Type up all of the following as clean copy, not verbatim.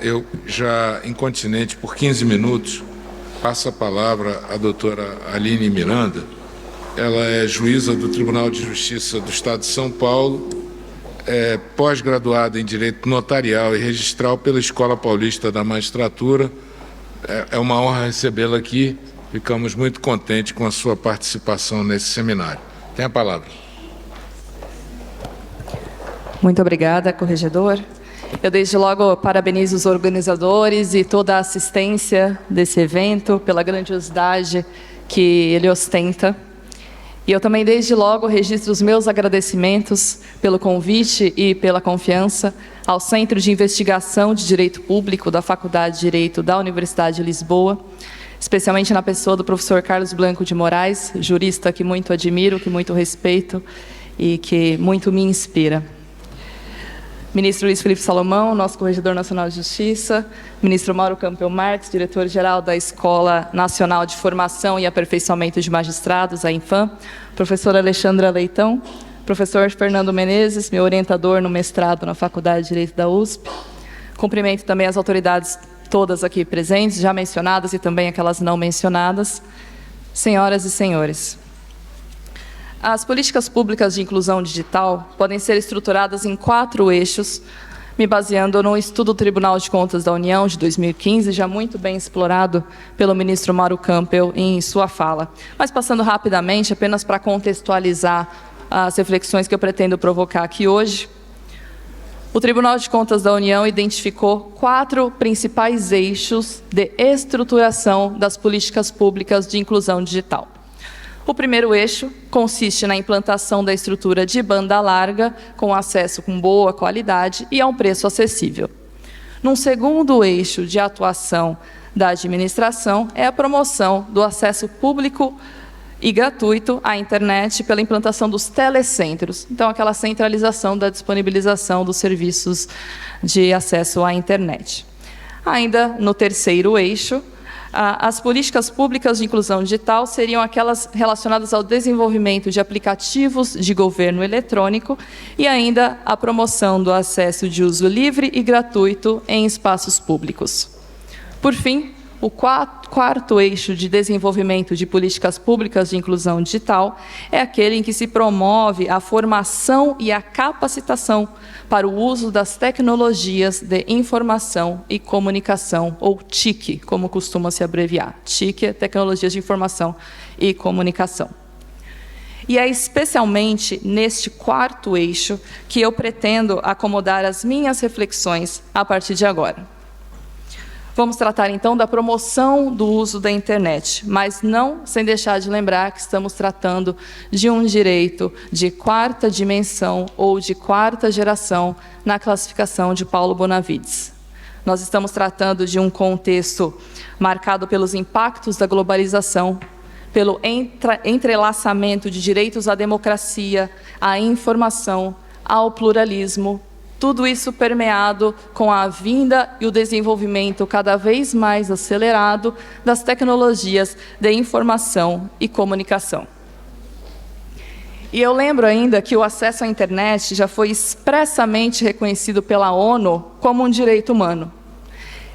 Eu já, incontinente por 15 minutos, passo a palavra à doutora Aline Miranda. Ela é juíza do Tribunal de Justiça do Estado de São Paulo, pós-graduada em Direito Notarial e Registral pela Escola Paulista da Magistratura. É uma honra recebê-la aqui. Ficamos muito contentes com a sua participação nesse seminário. Tem a palavra. Muito obrigada, corregedor. Eu, desde logo, parabenizo os organizadores e toda a assistência desse evento pela grandiosidade que ele ostenta. E eu também, desde logo, registro os meus agradecimentos pelo convite e pela confiança ao Centro de Investigação de Direito Público da Faculdade de Direito da Universidade de Lisboa, especialmente na pessoa do professor Carlos Blanco de Moraes, jurista que muito admiro, que muito respeito e que muito me inspira. Ministro Luiz Felipe Salomão, nosso Corregedor Nacional de Justiça, Ministro Mauro Campbell Marques, Diretor-Geral da Escola Nacional de Formação e Aperfeiçoamento de Magistrados, a INFAM, Professora Alexandra Leitão, Professor Fernando Menezes, meu orientador no mestrado na Faculdade de Direito da USP. Cumprimento também as autoridades todas aqui presentes, já mencionadas e também aquelas não mencionadas. Senhoras e senhores, as políticas públicas de inclusão digital podem ser estruturadas em 4 eixos, me baseando no estudo do Tribunal de Contas da União de 2015, já muito bem explorado pelo ministro Mauro Campbell em sua fala. Mas passando rapidamente, apenas para contextualizar as reflexões que eu pretendo provocar aqui hoje, o Tribunal de Contas da União identificou 4 principais eixos de estruturação das políticas públicas de inclusão digital. O primeiro eixo consiste na implantação da estrutura de banda larga, com acesso com boa qualidade e a um preço acessível. Num segundo eixo de atuação da administração é a promoção do acesso público e gratuito à internet pela implantação dos telecentros, então aquela centralização da disponibilização dos serviços de acesso à internet. Ainda no terceiro eixo, as políticas públicas de inclusão digital seriam aquelas relacionadas ao desenvolvimento de aplicativos de governo eletrônico e ainda a promoção do acesso de uso livre e gratuito em espaços públicos. Por fim, o quarto eixo de desenvolvimento de políticas públicas de inclusão digital é aquele em que se promove a formação e a capacitação para o uso das tecnologias de informação e comunicação, ou TIC, como costuma se abreviar. TIC é Tecnologias de Informação e Comunicação. E é especialmente neste quarto eixo que eu pretendo acomodar as minhas reflexões a partir de agora. Vamos tratar, então, da promoção do uso da internet, mas não sem deixar de lembrar que estamos tratando de um direito de 4ª dimensão ou de 4ª geração na classificação de Paulo Bonavides. Nós estamos tratando de um contexto marcado pelos impactos da globalização, pelo entrelaçamento de direitos à democracia, à informação, ao pluralismo, tudo isso permeado com a vinda e o desenvolvimento cada vez mais acelerado das tecnologias de informação e comunicação. E eu lembro ainda que o acesso à internet já foi expressamente reconhecido pela ONU como um direito humano.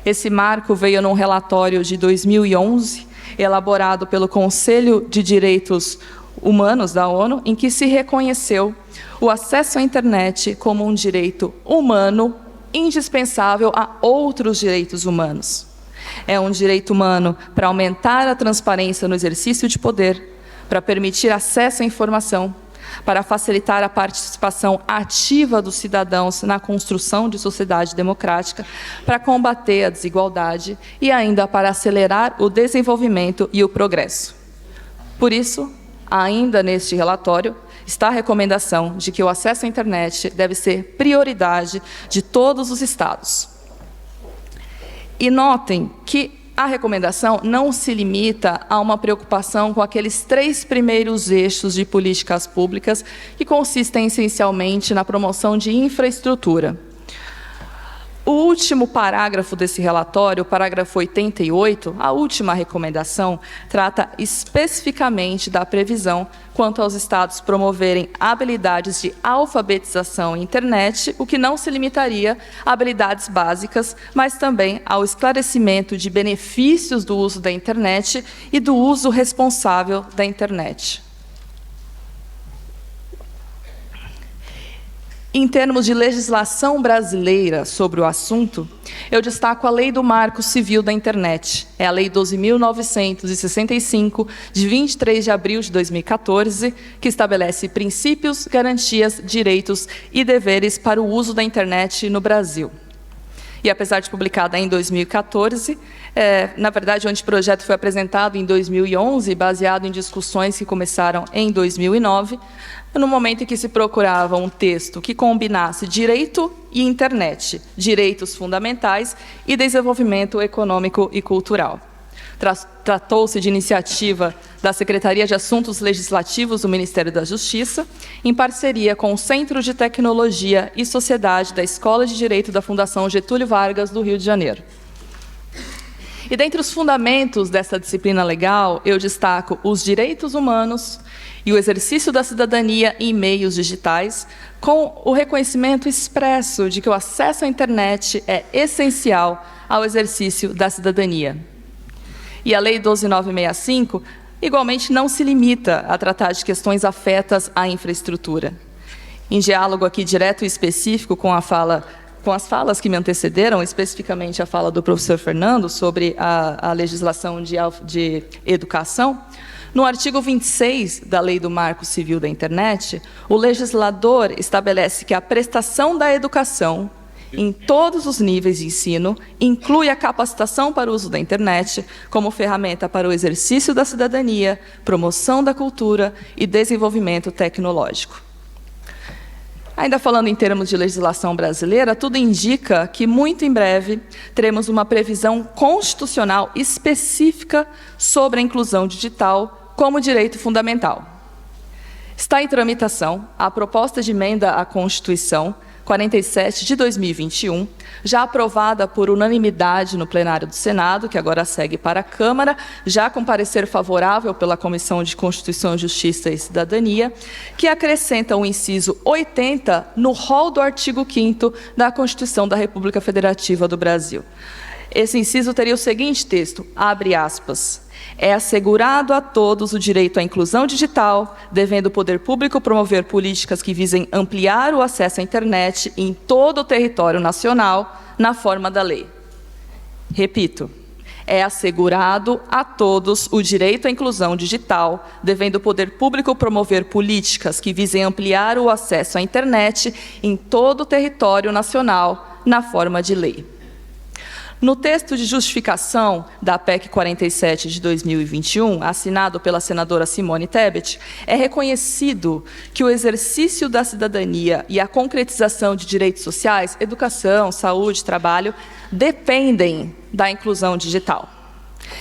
Esse marco veio num relatório de 2011, elaborado pelo Conselho de Direitos Humanos da ONU, em que se reconheceu o acesso à internet como um direito humano indispensável a outros direitos humanos. É um direito humano para aumentar a transparência no exercício de poder, para permitir acesso à informação, para facilitar a participação ativa dos cidadãos na construção de sociedade democrática, para combater a desigualdade e ainda para acelerar o desenvolvimento e o progresso. Por isso, ainda neste relatório, está a recomendação de que o acesso à internet deve ser prioridade de todos os estados. E notem que a recomendação não se limita a uma preocupação com aqueles 3 primeiros eixos de políticas públicas, que consistem essencialmente na promoção de infraestrutura. O último parágrafo desse relatório, o parágrafo 88, a última recomendação, trata especificamente da previsão quanto aos estados promoverem habilidades de alfabetização em internet, o que não se limitaria a habilidades básicas, mas também ao esclarecimento de benefícios do uso da internet e do uso responsável da internet. Em termos de legislação brasileira sobre o assunto, eu destaco a Lei do Marco Civil da Internet. É a Lei 12.965, de 23 de abril de 2014, que estabelece princípios, garantias, direitos e deveres para o uso da internet no Brasil. E apesar de publicada em 2014, na verdade, o anteprojeto foi apresentado em 2011, baseado em discussões que começaram em 2009, no momento em que se procurava um texto que combinasse direito e internet, direitos fundamentais e desenvolvimento econômico e cultural. Tratou-se de iniciativa da Secretaria de Assuntos Legislativos do Ministério da Justiça, em parceria com o Centro de Tecnologia e Sociedade da Escola de Direito da Fundação Getúlio Vargas, do Rio de Janeiro. E dentre os fundamentos dessa disciplina legal, eu destaco os direitos humanos e o exercício da cidadania em meios digitais, com o reconhecimento expresso de que o acesso à internet é essencial ao exercício da cidadania. E a Lei 12.965, igualmente, não se limita a tratar de questões afetas à infraestrutura. Em diálogo aqui direto e específico com as falas que me antecederam, especificamente a fala do professor Fernando sobre a legislação de educação, no artigo 26 da Lei do Marco Civil da Internet, o legislador estabelece que a prestação da educação, em todos os níveis de ensino, inclui a capacitação para o uso da internet como ferramenta para o exercício da cidadania, promoção da cultura e desenvolvimento tecnológico. Ainda falando em termos de legislação brasileira, tudo indica que, muito em breve, teremos uma previsão constitucional específica sobre a inclusão digital como direito fundamental. Está em tramitação a proposta de emenda à Constituição 47 de 2021, já aprovada por unanimidade no plenário do Senado, que agora segue para a Câmara, já com parecer favorável pela Comissão de Constituição, Justiça e Cidadania, que acrescenta o inciso 80 no rol do artigo 5º da Constituição da República Federativa do Brasil. Esse inciso teria o seguinte texto, abre aspas, é assegurado a todos o direito à inclusão digital, devendo o poder público promover políticas que visem ampliar o acesso à internet em todo o território nacional, na forma da lei. Repito, é assegurado a todos o direito à inclusão digital, devendo o poder público promover políticas que visem ampliar o acesso à internet em todo o território nacional, na forma de lei. No texto de justificação da PEC 47 de 2021, assinado pela senadora Simone Tebet, é reconhecido que o exercício da cidadania e a concretização de direitos sociais, educação, saúde, trabalho, dependem da inclusão digital.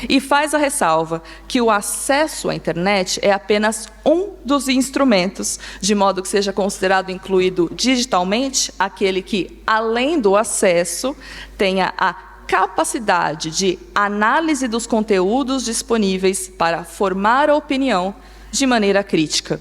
E faz a ressalva que o acesso à internet é apenas um dos instrumentos, de modo que seja considerado incluído digitalmente aquele que, além do acesso, tenha a capacidade de análise dos conteúdos disponíveis para formar a opinião de maneira crítica.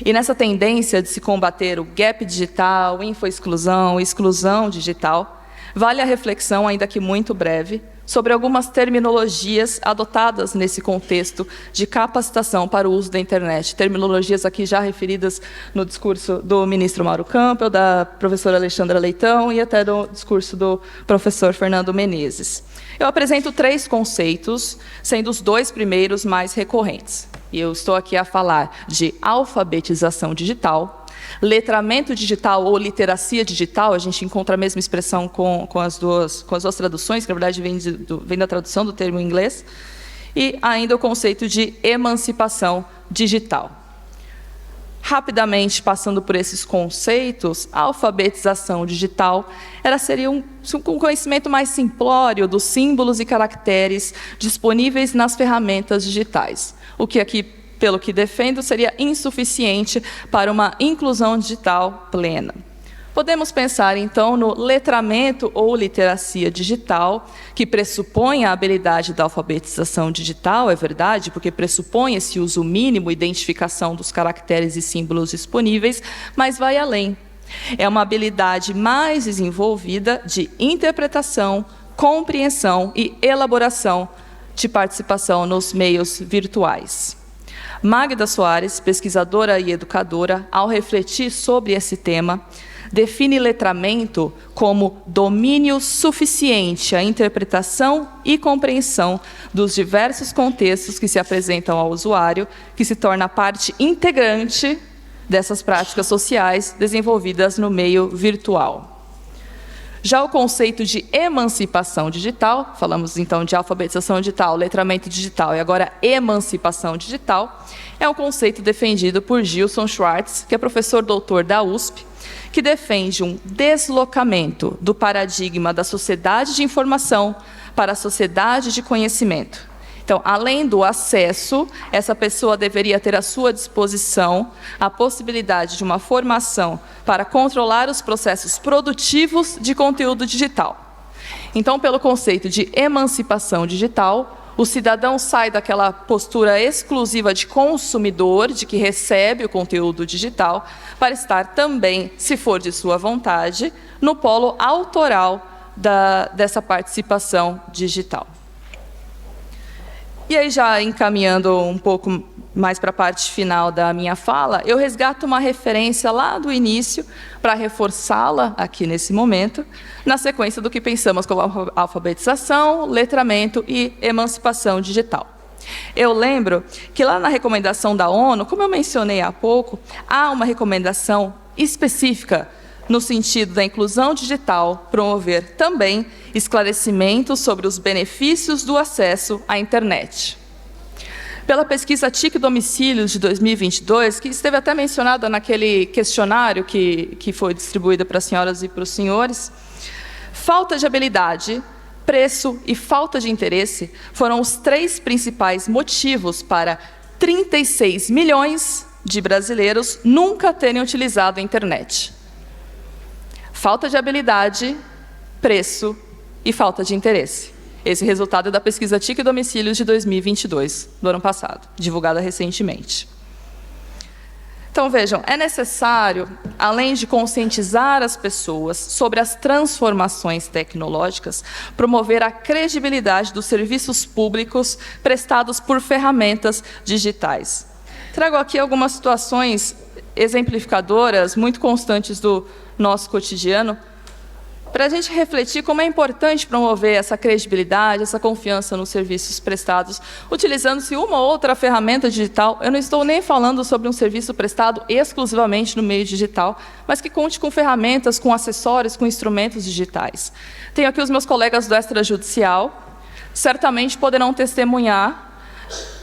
E nessa tendência de se combater o gap digital, infoexclusão, exclusão digital, vale a reflexão, ainda que muito breve, sobre algumas terminologias adotadas nesse contexto de capacitação para o uso da internet. Terminologias aqui já referidas no discurso do ministro Mauro Campbell, da professora Alexandra Leitão e até no discurso do professor Fernando Menezes. Eu apresento 3 conceitos, sendo os 2 primeiros mais recorrentes. E eu estou aqui a falar de alfabetização digital, letramento digital ou literacia digital, a gente encontra a mesma expressão com as duas traduções, que na verdade vem da tradução do termo em inglês, e ainda o conceito de emancipação digital. Rapidamente, passando por esses conceitos, a alfabetização digital seria um conhecimento mais simplório dos símbolos e caracteres disponíveis nas ferramentas digitais, o que aqui, pelo que defendo, seria insuficiente para uma inclusão digital plena. Podemos pensar, então, no letramento ou literacia digital, que pressupõe a habilidade da alfabetização digital, é verdade, porque pressupõe esse uso mínimo, identificação dos caracteres e símbolos disponíveis, mas vai além. É uma habilidade mais desenvolvida de interpretação, compreensão e elaboração de participação nos meios virtuais. Magda Soares, pesquisadora e educadora, ao refletir sobre esse tema, define letramento como domínio suficiente à interpretação e compreensão dos diversos contextos que se apresentam ao usuário, que se torna parte integrante dessas práticas sociais desenvolvidas no meio virtual. Já o conceito de emancipação digital, falamos então de alfabetização digital, letramento digital e agora emancipação digital, é um conceito defendido por Gilson Schwartz, que é professor doutor da USP, que defende um deslocamento do paradigma da sociedade de informação para a sociedade de conhecimento. Então, além do acesso, essa pessoa deveria ter à sua disposição a possibilidade de uma formação para controlar os processos produtivos de conteúdo digital. Então, pelo conceito de emancipação digital, o cidadão sai daquela postura exclusiva de consumidor, de que recebe o conteúdo digital, para estar também, se for de sua vontade, no polo autoral dessa participação digital. E aí, já encaminhando um pouco mais para a parte final da minha fala, eu resgato uma referência lá do início, para reforçá-la aqui nesse momento, na sequência do que pensamos como alfabetização, letramento e emancipação digital. Eu lembro que lá na recomendação da ONU, como eu mencionei há pouco, há uma recomendação específica no sentido da inclusão digital, promover também esclarecimentos sobre os benefícios do acesso à internet. Pela pesquisa TIC Domicílios de 2022, que esteve até mencionada naquele questionário que foi distribuído para as senhoras e para os senhores, falta de habilidade, preço e falta de interesse foram os 3 principais motivos para 36 milhões de brasileiros nunca terem utilizado a internet. Falta de habilidade, preço e falta de interesse. Esse resultado é da pesquisa TIC Domicílios de 2022, do ano passado, divulgada recentemente. Então, vejam, é necessário, além de conscientizar as pessoas sobre as transformações tecnológicas, promover a credibilidade dos serviços públicos prestados por ferramentas digitais. Trago aqui algumas situações exemplificadoras, muito constantes do nosso cotidiano, para a gente refletir como é importante promover essa credibilidade, essa confiança nos serviços prestados, utilizando-se uma ou outra ferramenta digital. Eu não estou nem falando sobre um serviço prestado exclusivamente no meio digital, mas que conte com ferramentas, com acessórios, com instrumentos digitais. Tenho aqui os meus colegas do extrajudicial, certamente poderão testemunhar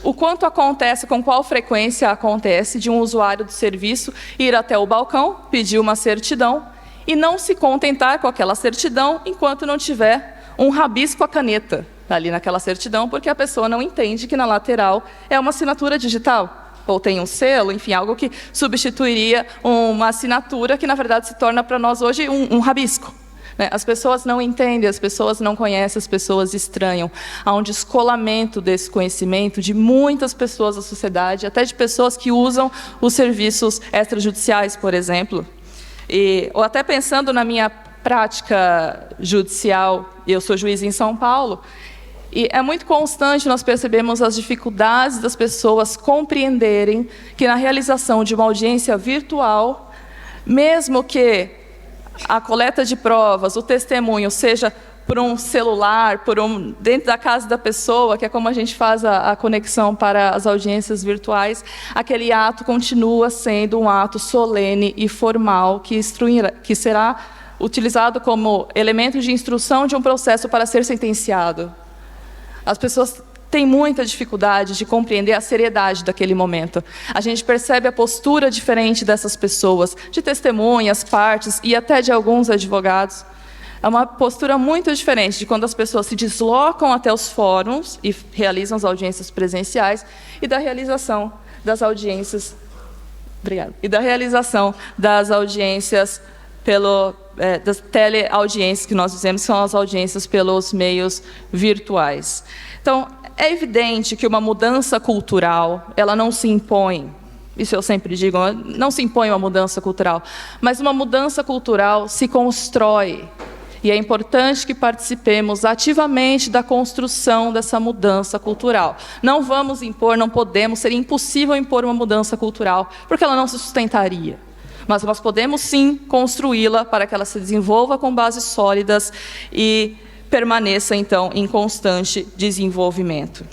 o quanto acontece, com qual frequência acontece, de um usuário do serviço ir até o balcão, pedir uma certidão, e não se contentar com aquela certidão enquanto não tiver um rabisco à caneta ali naquela certidão, porque a pessoa não entende que na lateral é uma assinatura digital, ou tem um selo, enfim, algo que substituiria uma assinatura que, na verdade, se torna para nós hoje um rabisco. As pessoas não entendem, as pessoas não conhecem, as pessoas estranham. Há um descolamento desse conhecimento de muitas pessoas da sociedade, até de pessoas que usam os serviços extrajudiciais, por exemplo. Ou até pensando na minha prática judicial, eu sou juiz em São Paulo, e é muito constante nós percebemos as dificuldades das pessoas compreenderem que na realização de uma audiência virtual, mesmo que a coleta de provas, o testemunho seja por um celular, dentro da casa da pessoa, que é como a gente faz a conexão para as audiências virtuais, aquele ato continua sendo um ato solene e formal que será utilizado como elemento de instrução de um processo para ser sentenciado. As pessoas têm muita dificuldade de compreender a seriedade daquele momento. A gente percebe a postura diferente dessas pessoas, de testemunhas, partes e até de alguns advogados. É uma postura muito diferente de quando as pessoas se deslocam até os fóruns e realizam as audiências presenciais e da realização das audiências. Obrigada. E da realização das audiências das teleaudiências que nós fizemos, que são as audiências pelos meios virtuais. Então, é evidente que uma mudança cultural, ela não se impõe. Isso eu sempre digo, não se impõe uma mudança cultural, mas uma mudança cultural se constrói. E é importante que participemos ativamente da construção dessa mudança cultural. Não vamos impor, não podemos, seria impossível impor uma mudança cultural, porque ela não se sustentaria. Mas nós podemos, sim, construí-la para que ela se desenvolva com bases sólidas e permaneça, então, em constante desenvolvimento.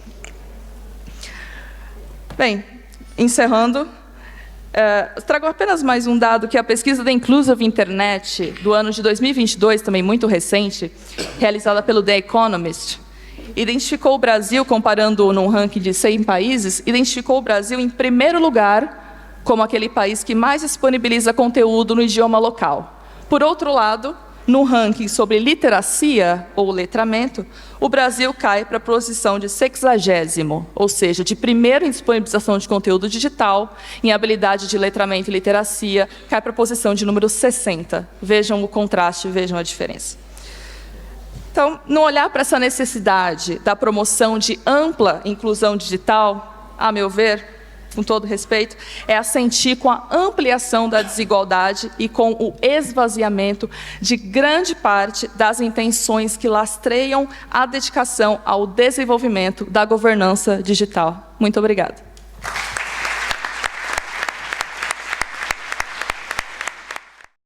Bem, encerrando, trago apenas mais um dado, que é a pesquisa da Inclusive Internet, do ano de 2022, também muito recente, realizada pelo The Economist, identificou o Brasil, comparando num ranking de 100 países, identificou o Brasil em primeiro lugar como aquele país que mais disponibiliza conteúdo no idioma local. Por outro lado, no ranking sobre literacia ou letramento, o Brasil cai para a posição de 60º, ou seja, de primeiro em disponibilização de conteúdo digital, em habilidade de letramento e literacia, cai para a posição de número 60. Vejam o contraste, vejam a diferença. Então, no olhar para essa necessidade da promoção de ampla inclusão digital, a meu ver, com todo respeito, é assentir com a ampliação da desigualdade e com o esvaziamento de grande parte das intenções que lastreiam a dedicação ao desenvolvimento da governança digital. Muito obrigada.